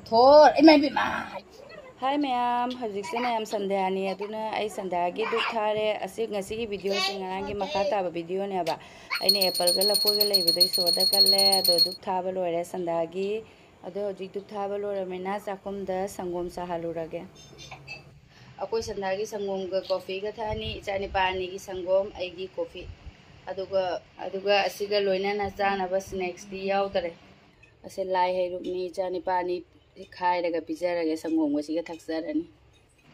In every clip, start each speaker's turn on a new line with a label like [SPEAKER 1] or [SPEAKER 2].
[SPEAKER 1] Thor, it may be my.
[SPEAKER 2] Hi ma'am, hajikse na am sandhya ni aduna ai sandhya gi duk thare ase ngasi gi video sing angi makata ba video ne ba aine apple ga lapo ga lei bedai so da kalle do duk thaba loire sandhya gi ado hojik duk thaba lore mena sakum da sangom sa halurage akoi sandhya gi sangom ga coffee ga thani ichani pani gi sangom ai gi coffee aduga asiga loina na chana ba snacks di yaw tare ase lai hai rupni ichani pani khai daga pizza ge sangom go siga thaksarani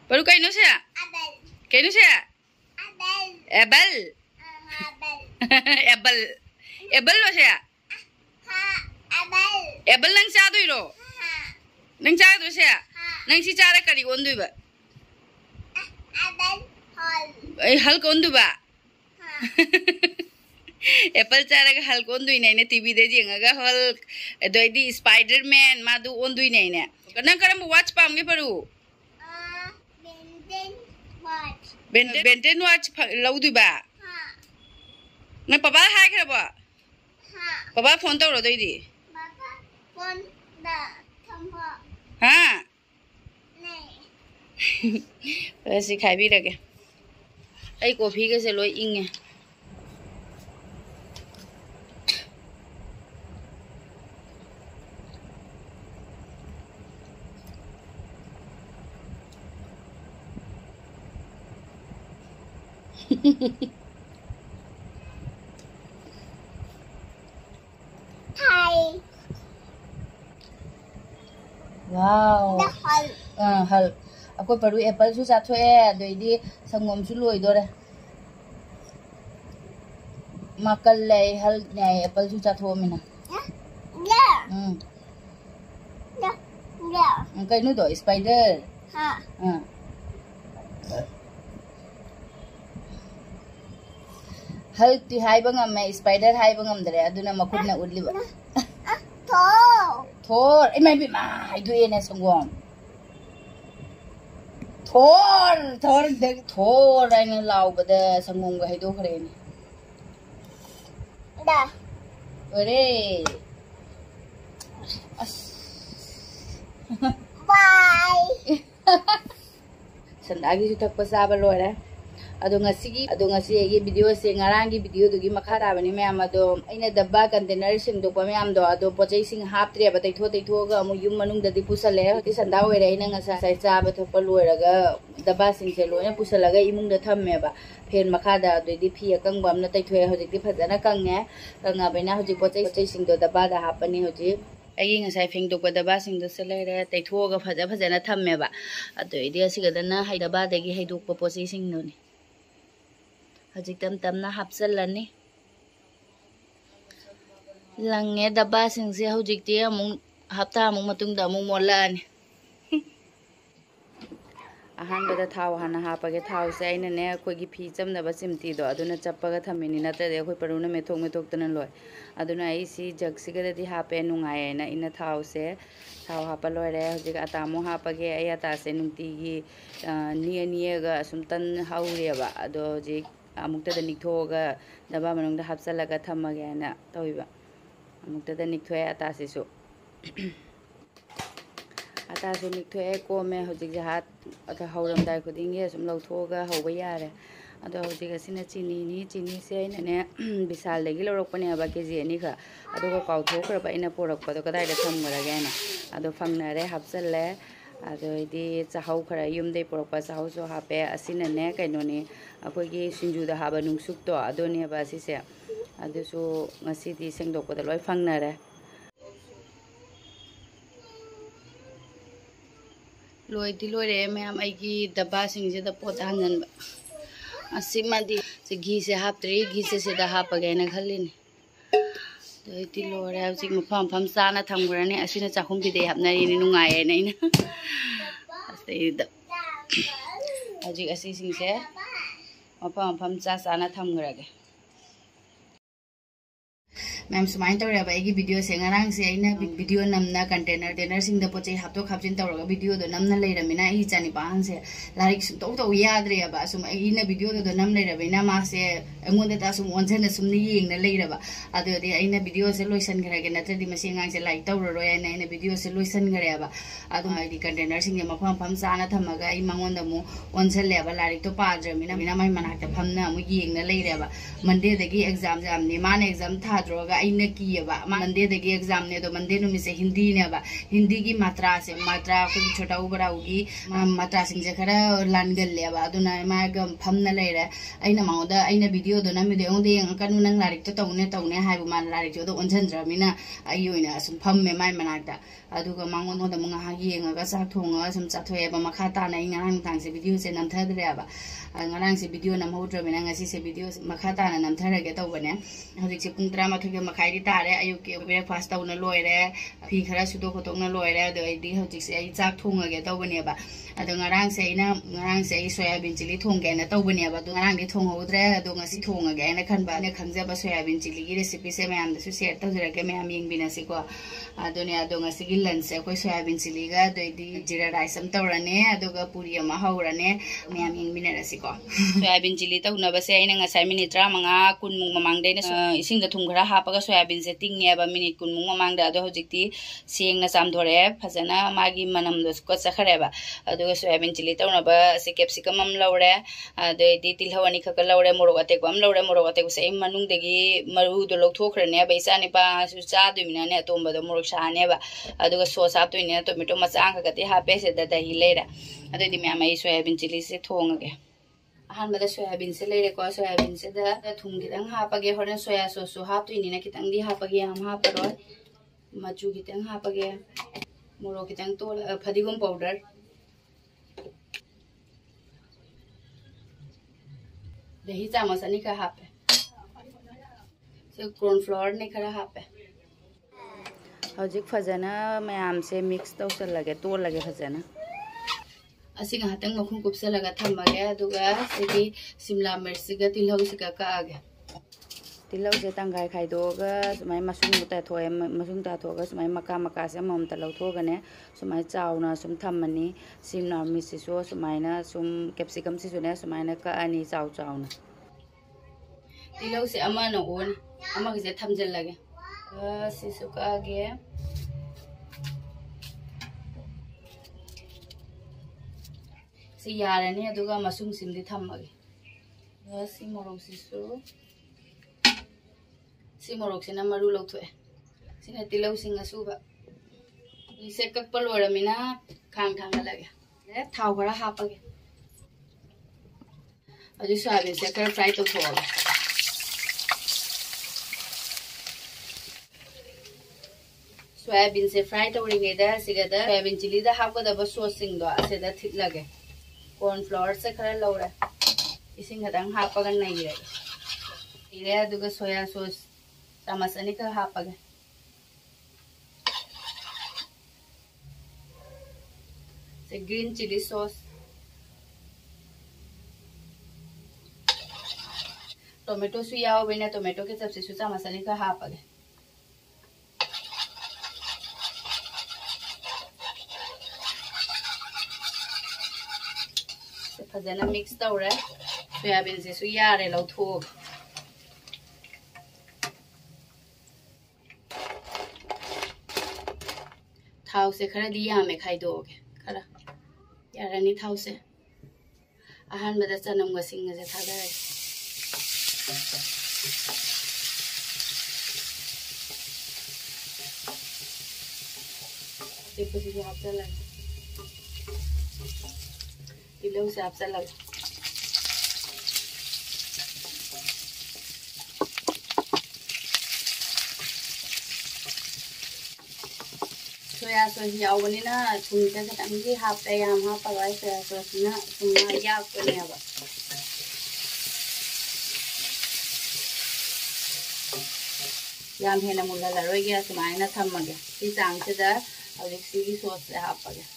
[SPEAKER 2] paru kaino se apple kaino se apple apple apple lo se ha apple nang cha doi ro nang cha do se nang si cha ra kari ondui ba apple hal ai hal ko ondu ba apple cha ra hal ko ondui nei ne tv de jenga ga hal doidi spider-man madu ondui nei ne nang karam watch pam ge paru benten watch laudu ba ha na papa hai khra ba ha papa phone to ro doidi papa phone da thampa ha nei si khai bi rage ai coffee ge se loi inge Hi. Wow. The hal. Hal. Aku perlu apple su satu doidi sangom su loi dore. Makan lei hal ni apple su satu mina. Ya. Ya. Ya. Engkau ini do spider. Ha. Hal ti hai bangam me spider hai bangam dare aduna makut na udli ba Thor it may be my do ene sangom Thor ai lau ba da sangom ga hai do khare ni da ore bye sandagi su thak pa sa ba loi ado ngasi agi video se ngarang gi video dugi makhara bani ma'am ado aina dabba container sing do pa ma'am do ado pochai sing hap tre ba taitho ga mu yum manung da di pusale ti sanda oi re ina ngasa sai cha ba thopa loiraga dabba sing se loina pusalaga imung da thamme ba fen makhada do di phi akang bam na taitho hojik ti phajana kangne kanga baina hojik pochai sing do dabba da hapani hojik ai ngasai fing do dabba sing do se leire taitho ga phajana thamme ba ado idi asiga dana haidaba de gi haiduk po pochai sing no ni hajik tam na hapsalani lange daba sing se hojik ti amung hapta amung matung da amung molani ahan bada thau hana hapage thau se aina ne khoi gi phi chamna ba simti do aduna chappaga thamini na ta de khoi paruna methok tana loi aduna ai si jaksi ga di hape nungai na ina thau se thau hapa loi re hojik atamo hapage ai ata se nungti gi niya ga sumtan haure ba ado hojik amukta da nikthoga daba manung da hapsalaga thamage na toiba amukta da nikthoe atase su nikthoe ko me hojik jahat ata hauram dai khudinge sum lauthoga hoba yare ado hojik asina chini se ina ne bisal legi lorok pane aba keji ani kha ado ko kaw thokra ba ina porak pa do kadai da thamgara ge na ado phangna re hapsalle ado idi chahau khara yum dei porak pa chahau so hape asina ne kaino ni akoi gi sinju da haba nungsuk to ado ne ba si se ado so ngasi di sengdok da loi phangna re loi re ma'am ai gi daba sing je da pot hanan ba asima di se gi se hap tri gi se da hap ga na khalin doi ti lo re hausi mafam sa na thamgra ne asina chakhum bi de hap na ni nungai na ina asai da aji asi sing se mafam sa na thamgra ge मैम सुमाइन तौर video से ngarang se aina video namna container sing da pochai hapto khapjin tawraga video do namna leiramina I chani ban se larik sum to yadre ba sum aina video do nam leirabina ma se ꯑꯩꯉꯣꯟꯗ ꯇꯥ ꯁꯨꯝ ꯑꯣꯟꯁꯟꯅ ꯁꯨꯝ ꯌꯦꯡꯅ ꯂꯩꯔꯕ ꯑꯗꯨꯗꯤ ꯑꯩꯅ ꯚꯤꯗꯤꯑꯣꯁꯦ ꯂꯣꯏꯁꯟꯈ꯭ꯔꯒꯦ ꯅꯠꯇ꯭ꯔꯗꯤ ꯃꯁꯤ ꯑꯉꯥꯡꯁꯦ ꯂꯥꯏꯔꯤꯛ ꯇꯧꯔꯔꯣꯏ ꯍꯥꯏꯅ ꯑꯩꯅ ꯚꯤꯗꯤꯑꯣꯁꯦ ꯂꯣꯏꯁꯟꯈ꯭ꯔꯦꯕ ꯑꯗꯨꯝ ꯍꯥꯏꯗꯤ ꯀꯟꯇꯦꯅꯔꯁꯤꯡꯁꯦ ꯃꯐꯝ ꯃꯐꯝ ꯆꯥꯅ ꯊꯝꯃꯒ ꯑꯩ ꯃꯉꯣꯟꯗ ꯑꯃꯨꯛ ꯑꯣꯟꯁꯜꯂꯦꯕ ꯂꯥꯏꯔꯤꯛꯇꯣ ꯄꯥꯗ꯭ꯔꯕꯅꯤꯅ ꯃꯥꯏ ꯃꯅꯥꯛꯇ ꯐꯝꯅ ꯑꯃꯨꯛ ꯌꯦꯡꯅ ꯂꯩꯔꯦꯕ ꯃꯟꯗꯦꯗꯒꯤ ꯑꯦꯛꯖꯥꯝꯁꯦ ꯌꯥꯝꯅꯤ ꯃꯥꯅ ꯑꯦꯛꯖꯥꯝ ꯊꯥꯗ꯭ꯔꯣꯒ ꯑꯩꯅ ꯀꯤꯌꯦꯕ ꯃꯟꯗꯦꯗꯒꯤ ꯑꯦꯛꯖꯥꯝꯅꯦ ꯑꯗꯣ ꯃꯟꯗे ꯅꯨꯃꯤꯠꯁꯦ ꯍꯤꯟꯗꯤꯅꯦꯕ ꯍꯤꯟꯗꯤꯒꯤ ꯃꯥꯇ꯭ꯔꯥꯁꯦ ꯃꯥꯇ꯭ꯔꯥ ꯑꯩꯈꯣꯏꯒꯤ छोटा बड़ाऊगी मात्रासिंगसे खरा लानगल्लेबा अदुना मागा फमना लेरे अइना माउदा अइना वीडियो दो नम वीडियो दे कनु नंग लारिक तो तौने हाइबु मान लारिक जो ओनजनद्रमिना अइ ओइना सुम फम्मे माइ मनाक्ता अदुगा मांगोन होदा मुंगा हा येंगा चा थोंगा सुम चाथोएबा मखा ताना इंगांग तांगसे वीडियो से नमथद्रेबा ngarang se video nam hodrabena ngasi se video makha tana namtharage tawbane hojik se pung 13 ge makhai di tare ayuk ke breakfast tawna loire phi khara sudo khotokna loire ado di hojik se ai chak thongage tawbane ba ado ngarang se soyabean chilli thongge na tawbane ba do ngarang di thong hodre ado ngasi thongage na khanba ne khangja ba soyabean chilli gi recipe se mayam da su share tawjrage mayam yingbina se ko ado ne ado ngasi gi lunch se koi soyabean chilli ga do di jira rice am tawrane ado ga puri ama haurane mayam yingbina se soybean chilli तौनबसे अइना ngasai minute 35 kunmung mamangdena isingda thum khara hapaga soyabean se tingneba minute kunmung mamangda ado hojikti sengna samdhore phajana magi manam do ko chakhareba ado soyabean chili taunaba se capsicum am laure ado di tilhawani khaka laure morok atek bam laure morok atek se manung degi maru do lokthokhrane ba isani pa su cha dumina ne tomba do morok sane ba ado sauce ap toine tomato machang khakati hape se da dahi leira ado di me amai soyabean chili se thongage Ahmad soya bean से लेरे को soybean से the थुम खितंग हापगे horn soya sauce सो हापतुइनी ना खितंग दी हापगे हम हापरोय मचू खितंग हापगे मोरो खितंग तो फदिगुम powder दही चामच अनि का हापे से कॉर्न फ्लोर ने खरा हापे हजिक फजना मयाम से मिक्स तौसल लगे तो लगे फजना असी घातंग मखुम कुपसलगा थमगे अदुगा सिगी शिमला मिर्चगा तिलहौ सिगा कागे तिलहौ से तंगाय खाइदोगा सुमाय मसुम बुता थोए मसुम ता थोगा सुमाय मका मका से ममता लौथोगने सुमाय चावना सुम थमनी शिमला मिर्च सो सुमायना सुम कैप्सिकम से सुने सुमायना का अनि चाव चावना तिलहौ से अमा न ओन अमा के थमजल लगे सिसु कागे सी यारने अदुगा मसुम सिमदि थमगे सी मोरोक सिना मरु लौथोए सिना तिलौ सिंग असुबा इसे कक्पल ओरमिना खांग लगे थाव खरा हापगे अजु सोयाबीन से खरा फ्राई तौथोगा सोयाबीन से फ्राई तौरिङेदा सिगदा सोयाबीन चिली दा हापगदब सॉस सिंगदो असेदा थिटलगे कॉर्न फ्लोर से खरा लौरे इसिंग खदंग हापगा नैरे इरे अदुगा सोया सॉस चामच अनि का हापगे से ग्रीन चिली सॉस टोमेटो सु याव बेना टोमेटो के सबसे सु चामच अनि का हापगे फजना मिक्स तौरे सोयाबीन से सु यारे लौथोग थाव से खरा दिया में खाइदोगे खरा यारनी थाव से अहन बदा चनम गसिंग से थागरे देखो से आप चला तिलहौ से आप चला सोया सॉस यावनिना थुमते खतंगी हापे याम हापगा सोया सॉस ना थुमा याकनेबा याम हेना मुला लरोइगे सुमाइना थमगे सी चांग से दा हौजिक सिगी सॉस से हापगे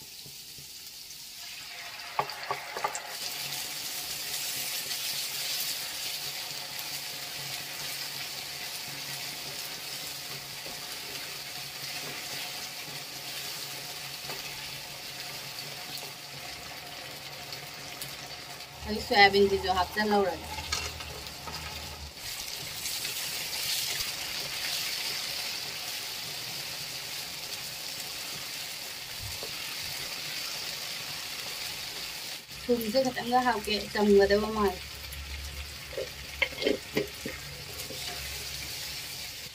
[SPEAKER 2] सोयाबीन की जो हाफ चल रहा है थूमसे खतंगा हाके चमगदबा माल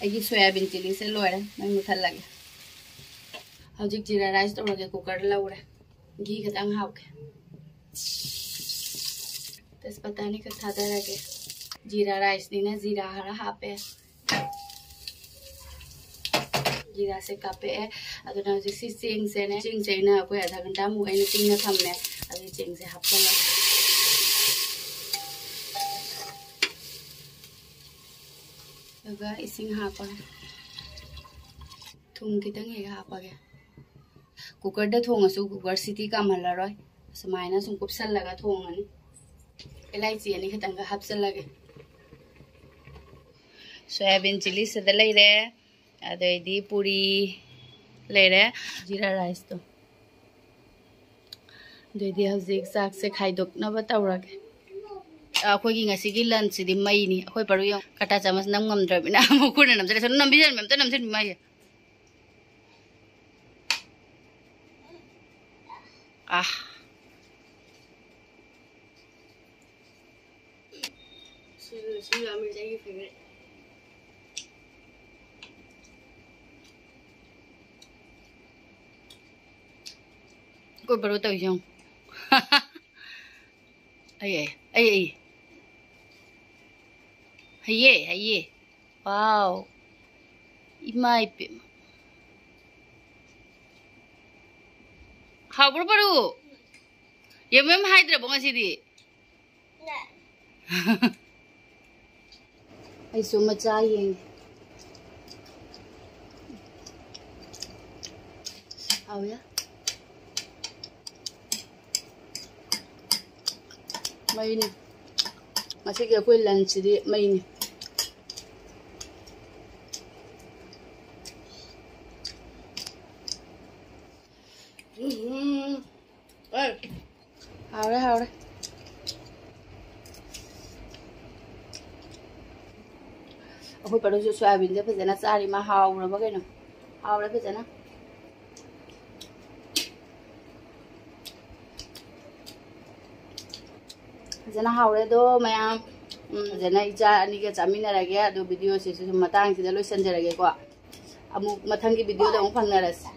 [SPEAKER 2] अगी सोयाबीन चिली से लोरे मैं मुथल लगे हजिक जीरा राइस तौरगे कुकर लौरे घी खतंग हाके तेजपत्ता नि खत थादरगे जीरा राइस नीना जीरा हरा हापे जीरा से कापे अदुना हजिक सी चेंग से ने चेंग से ना कोई आधा घंटा मु आइना तिंगना थम्मे अदि चेंग से हापचल लगा इसिंग हापा थुम खितंग हे हापागे कुकर दा थोंगसु कुकर सिटी कामहलरय समायना सुम कुपसल लगा थोंगनी इलायची अनि खतंग हापचल लगे सोयाबीन चिली से द लेरे अदैदी पूरी लेरे जीरा राइस तो अदैदी हजिक साग से खाइदोकनबा तौरगे अखोगी ngasi lunch di mai ni अखोय paru yang kata chamas nam ngamdrabina mukuna namjare sonu nambijan memta namjin mai ah Sila mirza ki favorite कोई बरो तो जाऊं आये आये haiye haiye wow imai pe habro paru ye mem haidra bonga sidi na ai so macha yeng awya mai ni masih ke koi lunch di mai ni Howre. Aku perlu soyabean dia pezana cari mah howre bagaimana? Howre pezana. Pezana howre do mayam pezana ija ani ke camina lagi ya do video sih matang sih dah lu senjata lagi kok. Amu matang ke video dah umpan naras.